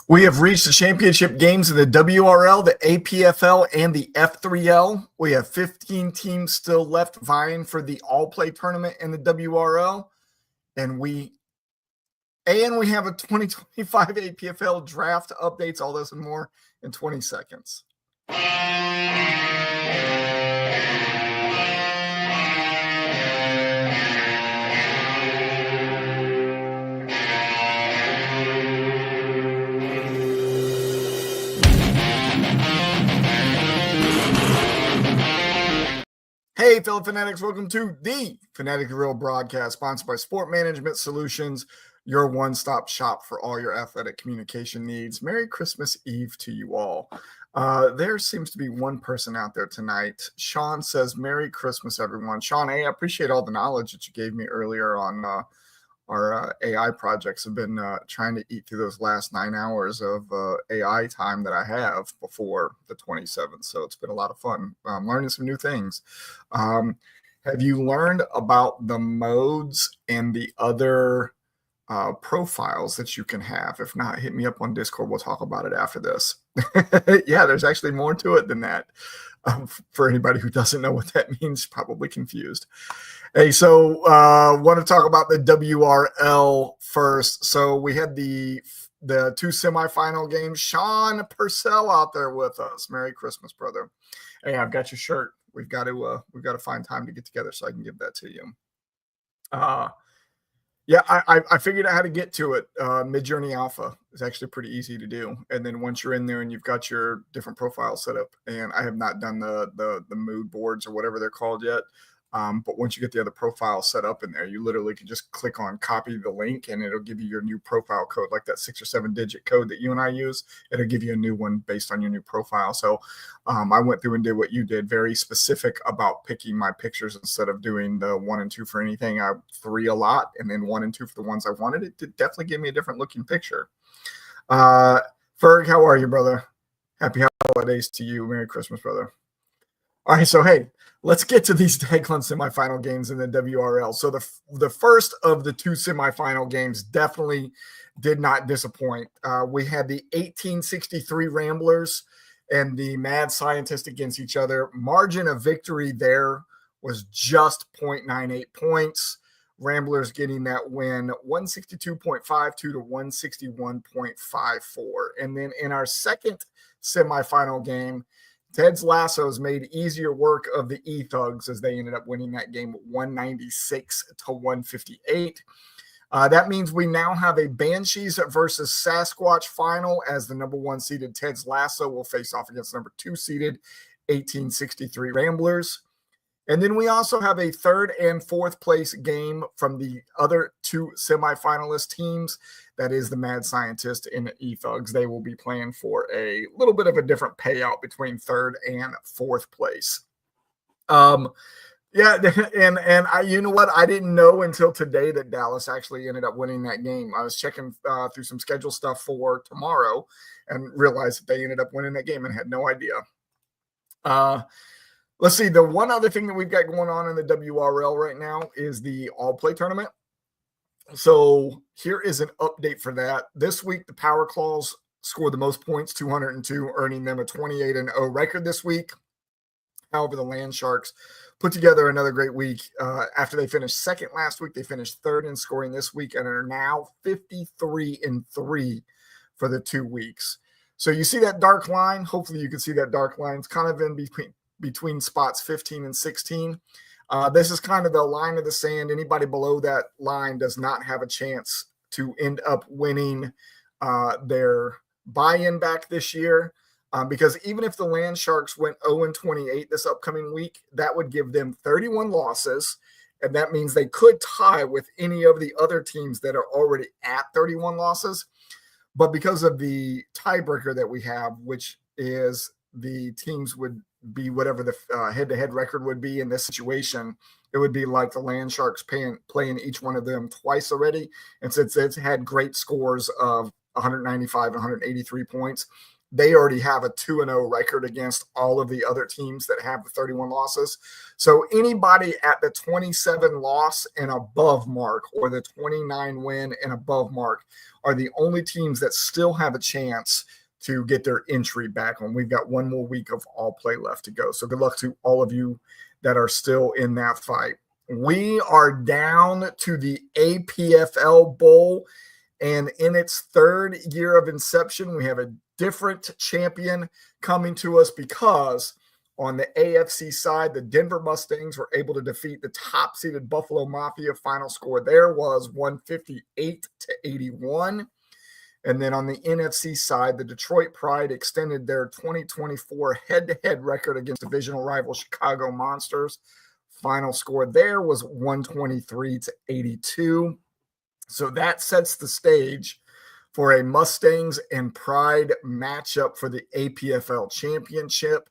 We have reached the championship games of the WRL, the APFL, and the F3L. We have 15 teams still left vying for the All-Play Tournament in the WRL. And we have a 2025 APFL Draft updates, all this and more in 20 seconds. Hey, fellow fanatics, welcome to the Fanatically broadcast, sponsored by Sport Management Solutions, your one-stop shop for all your athletic communication needs. Merry Christmas Eve to you all. There seems to be one person out there tonight. Sean says, Merry Christmas, everyone. Sean, hey, I appreciate all the knowledge that you gave me earlier on our AI projects. Have been trying to eat through those last 9 hours of AI time that I have before the 27th. So it's been a lot of fun. I'm learning some new things. Have you learned about the modes and the other profiles that you can have? If not, hit me up on Discord. We'll talk about it after this. Yeah, there's actually more to it than that. For anybody who doesn't know what that means, probably confused. Hey, so want to talk about the WRL first. So we had the two semifinal games. Sean Purcell out there with us. Merry Christmas, brother. Hey, I've got your shirt. We've got to find time to get together so I can give that to you. Yeah, I figured out how to get to it. Mid-Journey Alpha is actually pretty easy to do. And then once you're in there and you've got your different profiles set up, and I have not done the mood boards or whatever they're called yet. But once you get the other profile set up in there, you literally can just click on copy the link and it'll give you your new profile code, like that 6 or 7 digit code that you and I use. It'll give you a new one based on your new profile. So I went through and did what you did, very specific about picking my pictures instead of doing the 1 and 2 for anything. 3 a lot and then 1 and 2 for the ones I wanted. It did definitely give me a different looking picture. Ferg, how are you, brother? Happy holidays to you. Merry Christmas, brother. All right, so hey, let's get to these Declan semifinal games in the WRL. So the first of the 2 semifinal games definitely did not disappoint. We had the 1863 Ramblers and the Mad Scientist against each other. Margin of victory there was just 0.98 points. Ramblers getting that win, 162.52 to 161.54. And then in our second semifinal game, Ted's Lassos made easier work of the E-Thugs as they ended up winning that game 196 to 158. That means we now have a Banshees versus Sasquatch final as the number 1 seeded Ted's Lasso will face off against number 2 seeded 1863 Ramblers. And then we also have a 3rd and 4th place game from the other 2 semifinalist teams. That is the Mad Scientist and the E-Thugs. They will be playing for a little bit of a different payout between 3rd and 4th place. Yeah, and I, you know what? I didn't know until today that Dallas actually ended up winning that game. I was checking through some schedule stuff for tomorrow and realized that they ended up winning that game and had no idea. Let's see. The one other thing that we've got going on in the WRL right now is the All-Play Tournament. So here is an update for that. This week, the Power Claws scored the most points, 202, earning them a 28-0 record this week. However, the Land Sharks put together another great week. After they finished second last week, they finished 3rd in scoring this week and are now 53-3 for the 2 weeks. So you see that dark line. Hopefully you can see that dark line. It's kind of in between spots 15 and 16. This is kind of the line of the sand. Anybody below that line does not have a chance to end up winning their buy-in back this year. Because even if the Land Sharks went 0-28 this upcoming week, that would give them 31 losses. And that means they could tie with any of the other teams that are already at 31 losses. But because of the tiebreaker that we have, which is the teams would be whatever the head-to-head record would be in this situation, it would be like the Land Sharks playing each one of them twice already. And since it's had great scores of 195 and 183 points, they already have a 2-0 record against all of the other teams that have the 31 losses. So anybody at the 27 loss and above mark or the 29 win and above mark are the only teams that still have a chance to get their entry back on. We've got one more week of all play left to go. So good luck to all of you that are still in that fight. We are down to the APFL Bowl, and in its third year of inception, we have a different champion coming to us because on the AFC side, the Denver Mustangs were able to defeat the top-seeded Buffalo Mafia. Final score there was 158-81. And then on the NFC side, the Detroit Pride extended their 2024 head-to-head record against divisional rival Chicago Monsters. Final score there was 123-82. So that sets the stage for a Mustangs and Pride matchup for the APFL Championship.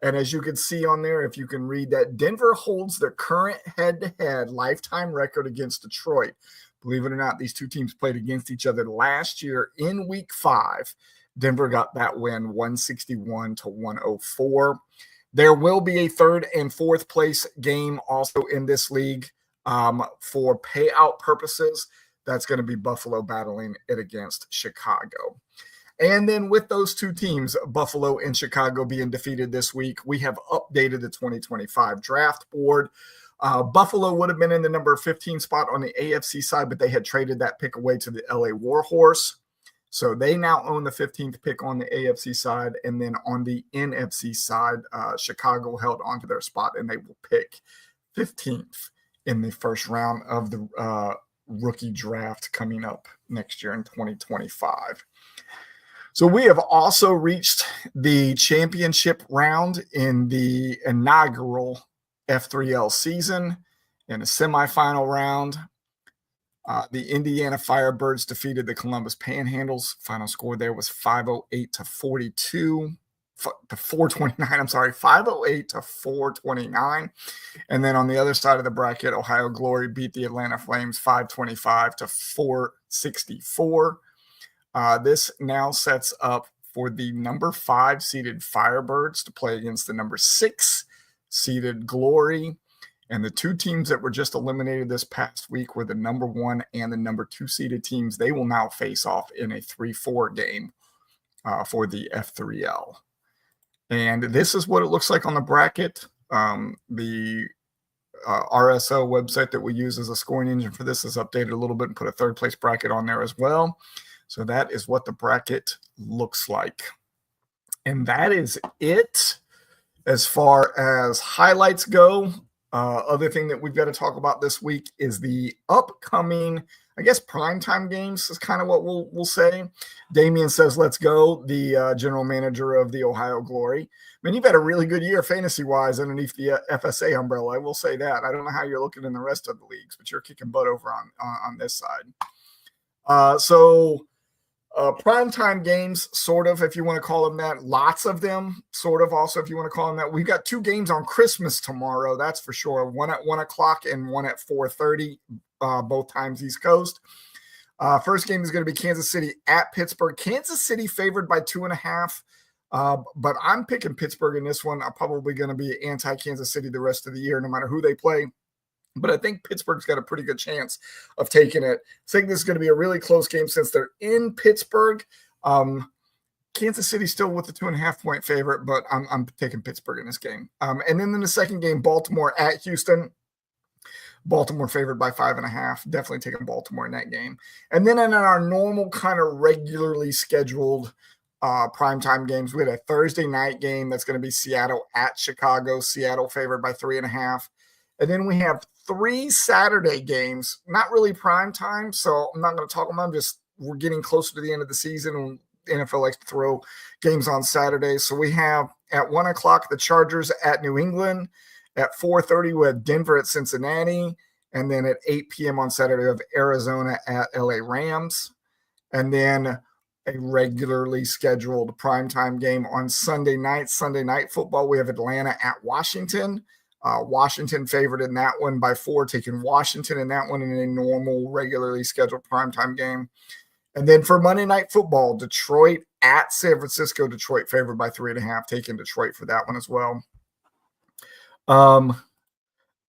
And as you can see on there, if you can read that, Denver holds their current head-to-head lifetime record against Detroit. Believe it or not, these two teams played against each other last year in week 5. Denver got that win 161-104. There will be a third and fourth place game also in this league for payout purposes. That's going to be Buffalo battling it against Chicago. And then with those two teams, Buffalo and Chicago being defeated this week, we have updated the 2025 draft board. Buffalo would have been in the number 15 spot on the AFC side, but they had traded that pick away to the LA Warhorse. So they now own the 15th pick on the AFC side. And then on the NFC side, Chicago held onto their spot, and they will pick 15th in the first round of the rookie draft coming up next year in 2025. So we have also reached the championship round in the inaugural F3L season. In a semifinal round, the Indiana Firebirds defeated the Columbus Panhandles. Final score there was 508-429. I'm sorry, 508-429. And then on the other side of the bracket, Ohio Glory beat the Atlanta Flames 525-464. This now sets up for the number 5 seeded Firebirds to play against the number 6 seeded Glory. And the two teams that were just eliminated this past week were the number 1 and the number 2 seeded teams. They will now face off in a 3-4 game for the F3L. And this is what it looks like on the bracket. The RSO website that we use as a scoring engine for this is updated a little bit and put a third place bracket on there as well. So that is what the bracket looks like. And that is it as far as highlights go. Other thing that we've got to talk about this week is the upcoming, I guess, primetime games is kind of what we'll say. Damian says, let's go, the general manager of the Ohio Glory. I mean, you've had a really good year fantasy-wise underneath the FSA umbrella. I will say that. I don't know how you're looking in the rest of the leagues, but you're kicking butt over on this side. Primetime games, sort of, if you want to call them that. Lots of them, sort of, also, if you want to call them that. We've got 2 games on Christmas tomorrow, that's for sure. One at 1 o'clock and one at 4:30, both times East Coast. First game is going to be Kansas City at Pittsburgh. Kansas City favored by 2.5, but I'm picking Pittsburgh in this one. I'm probably going to be anti-Kansas City the rest of the year, no matter who they play. But I think Pittsburgh's got a pretty good chance of taking it. I think this is going to be a really close game since they're in Pittsburgh. Kansas City still with the 2.5-point favorite, but I'm taking Pittsburgh in this game. And then in the second game, Baltimore at Houston. Baltimore favored by 5.5. Definitely taking Baltimore in that game. And then in our normal kind of regularly scheduled primetime games, we had a Thursday night game that's going to be Seattle at Chicago. Seattle favored by 3.5. And then we have 3 Saturday games, not really prime time, so I'm not going to talk about them. We're getting closer to the end of the season, and the NFL likes to throw games on Saturdays. So we have at 1 o'clock the Chargers at New England. At 4:30 we have Denver at Cincinnati, and then at 8 p.m. on Saturday we have Arizona at LA Rams. And then a regularly scheduled primetime game on Sunday night football. We have Atlanta at Washington. Washington favored in that one by 4, taking Washington in that one in a normal, regularly scheduled primetime game. And then for Monday Night Football, Detroit at San Francisco. Detroit favored by 3.5. Taking Detroit for that one as well.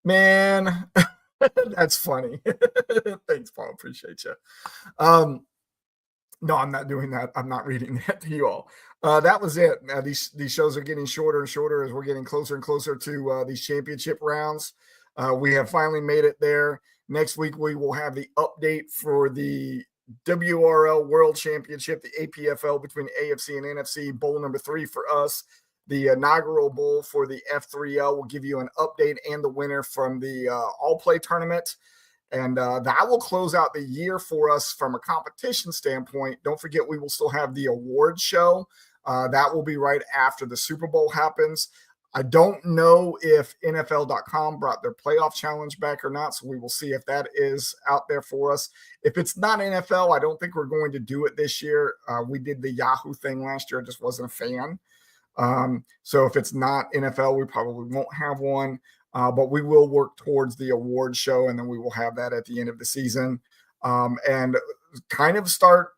Man, that's funny. Thanks, Paul. Appreciate you. No, I'm not doing that. I'm not reading that to you all. That was it. These shows are getting shorter and shorter as we're getting closer and closer to these championship rounds. We have finally made it there. Next week, we will have the update for the WRL World Championship, the APFL between AFC and NFC, bowl number 3 for us. The inaugural bowl for the F3L will give you an update and the winner from the All-Play Tournament. And that will close out the year for us from a competition standpoint. Don't forget, we will still have the award show. That will be right after the Super Bowl happens. I don't know if NFL.com brought their playoff challenge back or not, so we will see if that is out there for us. If it's not NFL, I don't think we're going to do it this year. We did the Yahoo thing last year. I just wasn't a fan. So if it's not NFL, we probably won't have one. But we will work towards the award show, and then we will have that at the end of the season, and kind of start,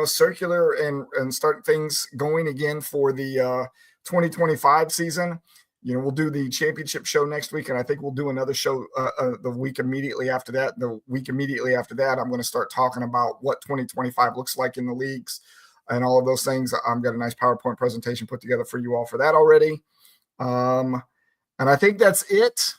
circular and start things going again for the 2025 season. We'll do the championship show next week, and I think we'll do another show the week immediately after that. The week immediately after that, I'm going to start talking about what 2025 looks like in the leagues and all of those things. I've got a nice PowerPoint presentation put together for you all for that already. And I think that's it.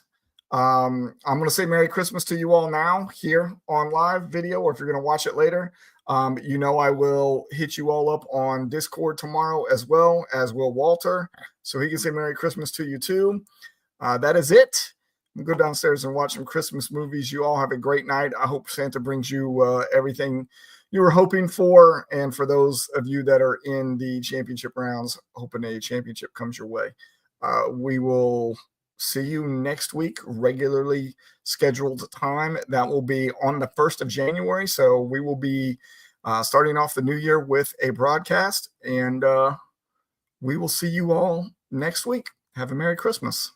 I'm going to say Merry Christmas to you all now here on live video, or if you're going to watch it later. I will hit you all up on Discord tomorrow, as well as will Walter, so he can say Merry Christmas to you too. That is it. I'm going to go downstairs and watch some Christmas movies. You all have a great night. I hope Santa brings you everything you were hoping for. And for those of you that are in the championship rounds, hoping a championship comes your way. We will see you next week, regularly scheduled time. That will be on the 1st of January. So we will be starting off the new year with a broadcast, and we will see you all next week. Have a Merry Christmas.